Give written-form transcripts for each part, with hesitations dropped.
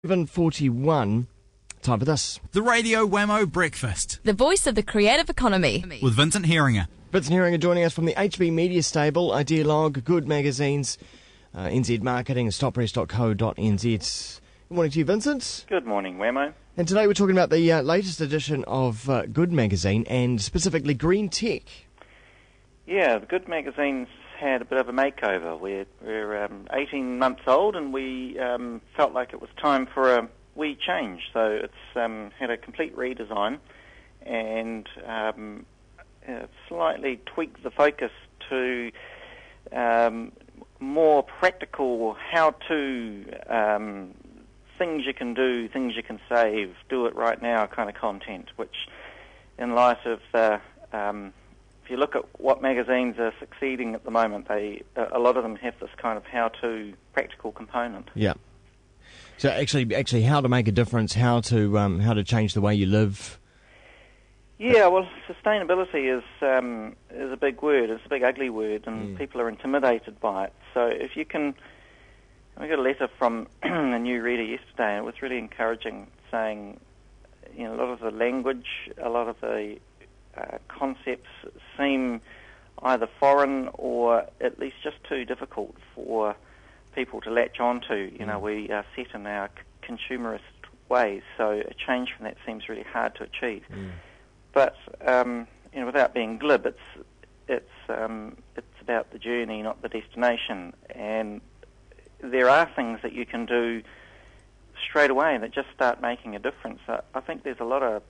7:41. Time for this. The Radio Wammo Breakfast. The voice of the creative economy. With Vincent Heeringa. Vincent Heeringa joining us from the HB Media Stable, Idealog, Good Magazines, NZ Marketing, stoppress.co.nz. Good morning to you, Vincent. Good morning, Wammo. And today we're talking about the latest edition of Good Magazine and specifically green tech. Yeah, the Good Magazine's had a bit of a makeover. We're 18 months old and we felt like it was time for a wee change. So it's had a complete redesign and slightly tweaked the focus to more practical how-to things you can do, things you can save, do it right now kind of content, which in light of if you look at what magazines are succeeding at the moment, a lot of them have this kind of how-to practical component. Yeah. So actually, how to make a difference, how to change the way you live. Yeah, well, sustainability is a big word. It's a big ugly word, and people are intimidated by it. So if you can, I got a letter from a new reader yesterday, and it was really encouraging, saying, you know, a lot of the language, a lot of the concepts seem either foreign or at least just too difficult for people to latch onto. You know, we are set in our consumerist ways, so a change from that seems really hard to achieve. But you know, without being glib, it's about the journey, not the destination. And there are things that you can do straight away that just start making a difference. I think there's a lot of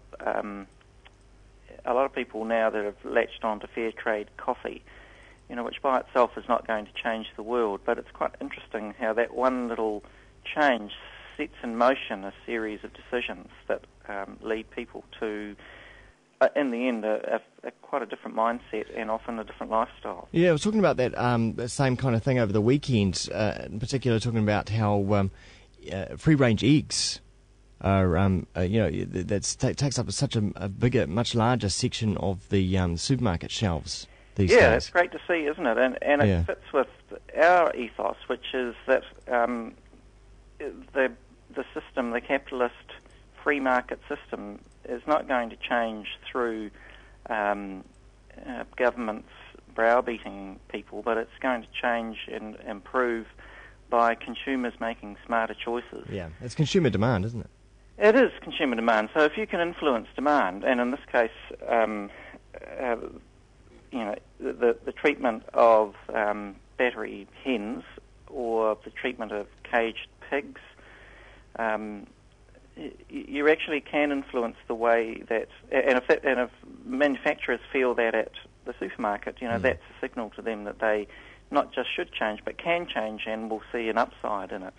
people now that have latched on to fair trade coffee, you know, which by itself is not going to change the world, but it's quite interesting how that one little change sets in motion a series of decisions that lead people to, in the end, quite a different mindset and often a different lifestyle. Yeah, I was talking about that same kind of thing over the weekend, in particular talking about how free-range eggs are, that takes up such a bigger, much larger section of the supermarket shelves these days. Yeah, it's great to see, isn't it? And it fits with our ethos, which is that the system, the capitalist free market system, is not going to change through governments browbeating people, but it's going to change and improve by consumers making smarter choices. Yeah, it's consumer demand, isn't it? It is consumer demand. So if you can influence demand, and in this case, you know, the treatment of battery hens or the treatment of caged pigs, you actually can influence the way that, and if manufacturers feel that at the supermarket, you know, that's a signal to them that they not just should change, but can change, and will see an upside in it.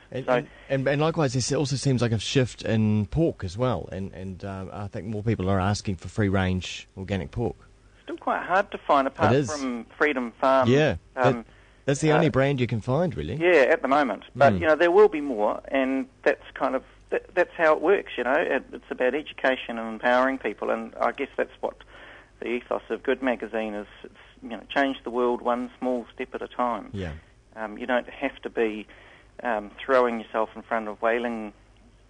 And likewise, there also seems like a shift in pork as well, and I think more people are asking for free-range organic pork. Still quite hard to find, apart from Freedom Farm. Yeah, that's the only brand you can find, really. Yeah, at the moment. But, you know, there will be more, and that's kind of, that's how it works, you know. It's about education and empowering people, and I guess that's what the ethos of Good Magazine is. It's, you know, change the world one small step at a time. Yeah. You don't have to be throwing yourself in front of whaling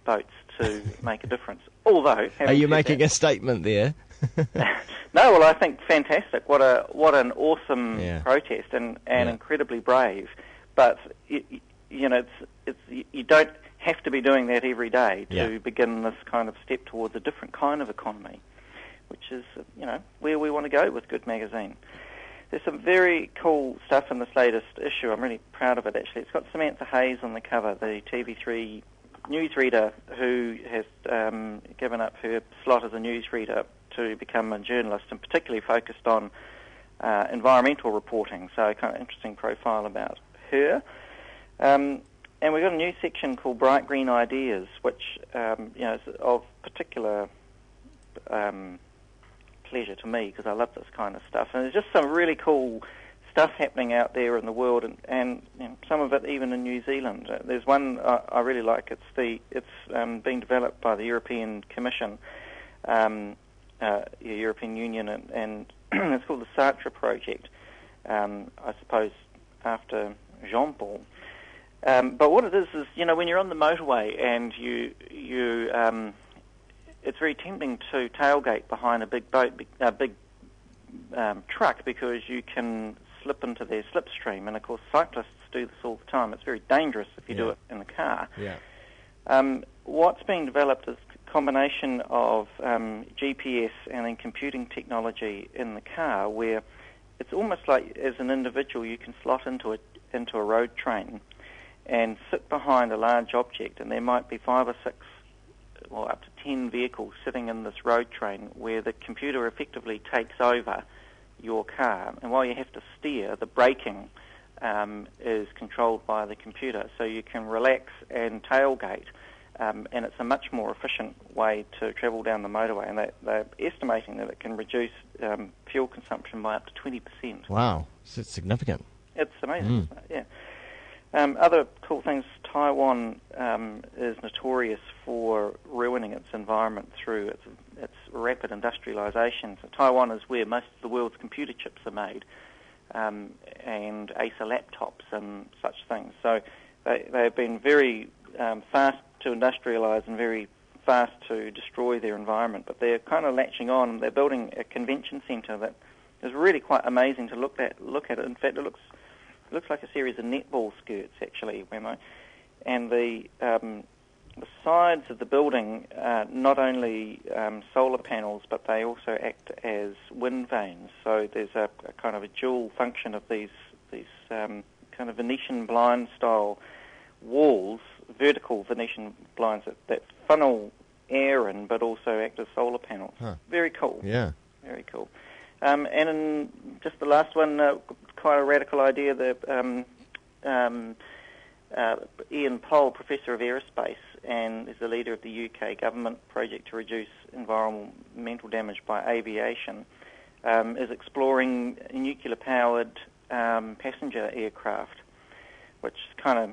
boats to make a difference. Although, are you making a statement there? No, well, I think fantastic. What an awesome protest, and incredibly brave. But you know, you don't have to be doing that every day to begin this kind of step towards a different kind of economy, which is, you know, where we want to go with Good Magazine. There's some very cool stuff in this latest issue. I'm really proud of it, actually. It's got Samantha Hayes on the cover, the TV3 newsreader who has given up her slot as a newsreader to become a journalist, and particularly focused on environmental reporting. So kind of interesting profile about her. And we've got a new section called Bright Green Ideas, which you know, is of particular pleasure to me, because I love this kind of stuff. And there's just some really cool stuff happening out there in the world, and you know, some of it even in New Zealand. There's one I really like. It's being developed by the European Commission, European Union, and it's called the Sartre Project. I suppose after Jean-Paul. But what it is, when you're on the motorway and it's very tempting to tailgate behind a big boat, a big truck, because you can slip into their slipstream. And of course, cyclists do this all the time. It's very dangerous if you do it in the car. Yeah. What's being developed is a combination of GPS and then computing technology in the car, where it's almost like, as an individual, you can slot into a road train and sit behind a large object, and there might be 5 or 6, or up to 10 vehicles sitting in this road train, where the computer effectively takes over your car. And while you have to steer, the braking is controlled by the computer, so you can relax and tailgate, and it's a much more efficient way to travel down the motorway. And they're estimating that it can reduce fuel consumption by up to 20%. Wow, it's significant. It's amazing, isn't it? Yeah. Other cool things, Taiwan is notorious for ruining its environment through its rapid industrialization. So Taiwan is where most of the world's computer chips are made, and Acer laptops and such things. So they've been very fast to industrialize and very fast to destroy their environment, but they're kind of latching on. They're building a convention center that is really quite amazing to look at. In fact, it looks like a series of netball skirts, actually, Wammo. And the sides of the building are not only solar panels, but they also act as wind vanes. So there's a kind of a dual function of these kind of Venetian blind style walls, vertical Venetian blinds that funnel air in, but also act as solar panels. Huh. Very cool. Yeah. Very cool. And in just the last one, quite a radical idea, Ian Poll, Professor of Aerospace, and is the leader of the UK government project to reduce environmental damage by aviation, is exploring nuclear-powered passenger aircraft, which is kind of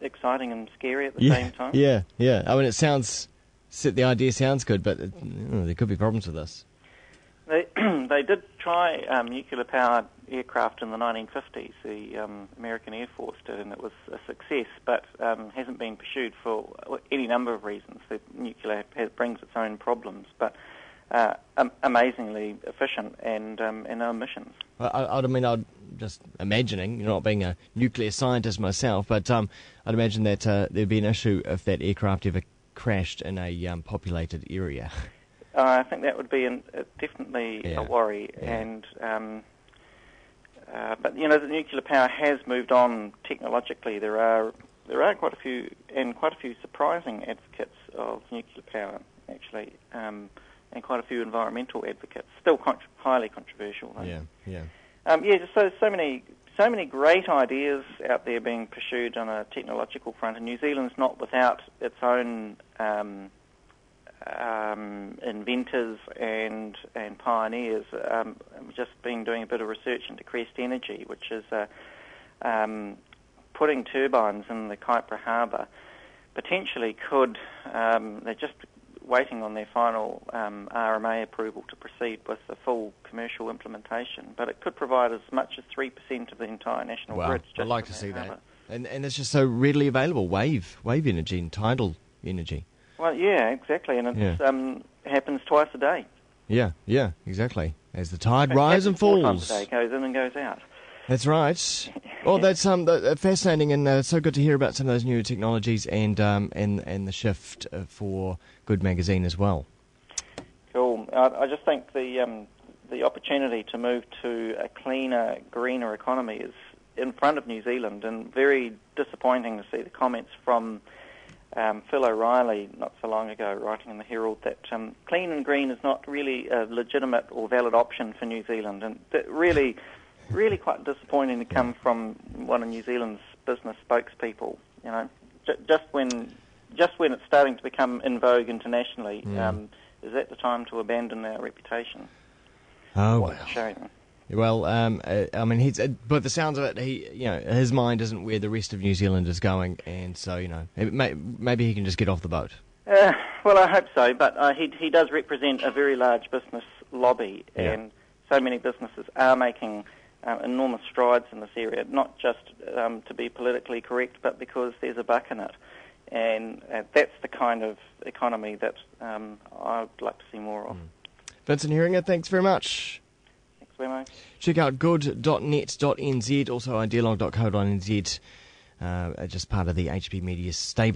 exciting and scary at the same time. Yeah. I mean, the idea sounds good, but there could be problems with this. They did try nuclear-powered aircraft in the 1950s. The American Air Force did, and it was a success, but hasn't been pursued for any number of reasons. The nuclear brings its own problems, but amazingly efficient and no emissions. I'm just imagining, not being a nuclear scientist myself, but I'd imagine that there'd be an issue if that aircraft ever crashed in a populated area. I think that would be definitely a worry, and but the nuclear power has moved on technologically. There are quite a few surprising advocates of nuclear power, actually, and quite a few environmental advocates. Still highly controversial, though. So many great ideas out there being pursued on a technological front, and New Zealand's not without its own inventors and pioneers. I've just been doing a bit of research into Crest Energy, which is putting turbines in the Kaipara Harbour. Potentially could, they're just waiting on their final RMA approval to proceed with the full commercial implementation, but it could provide as much as 3% of the entire national grid. I'd like to see that. And it's just so readily available, wave energy and tidal energy. Well, yeah, exactly, and it happens twice a day. Yeah, exactly. As the tide rises and falls. 4 times a day, goes in and goes out. That's right. Well, that's fascinating, and so good to hear about some of those new technologies and the shift for Good Magazine as well. Cool. I just think the opportunity to move to a cleaner, greener economy is in front of New Zealand, and very disappointing to see the comments from Phil O'Reilly not so long ago, writing in the Herald that clean and green is not really a legitimate or valid option for New Zealand, and that really quite disappointing to come from one of New Zealand's business spokespeople. Just when it's starting to become in vogue internationally, is that the time to abandon our reputation? Oh, what a shame. Well, I mean, but the sounds of it, his mind isn't where the rest of New Zealand is going, and so, maybe he can just get off the boat. Well, I hope so, but he does represent a very large business lobby, and so many businesses are making enormous strides in this area, not just to be politically correct, but because there's a buck in it. And that's the kind of economy that I'd like to see more of. Vincent Heeringa, thanks very much. Thanks very much. Check out good.net.nz, also idealog.co.nz, just part of the HP Media stable.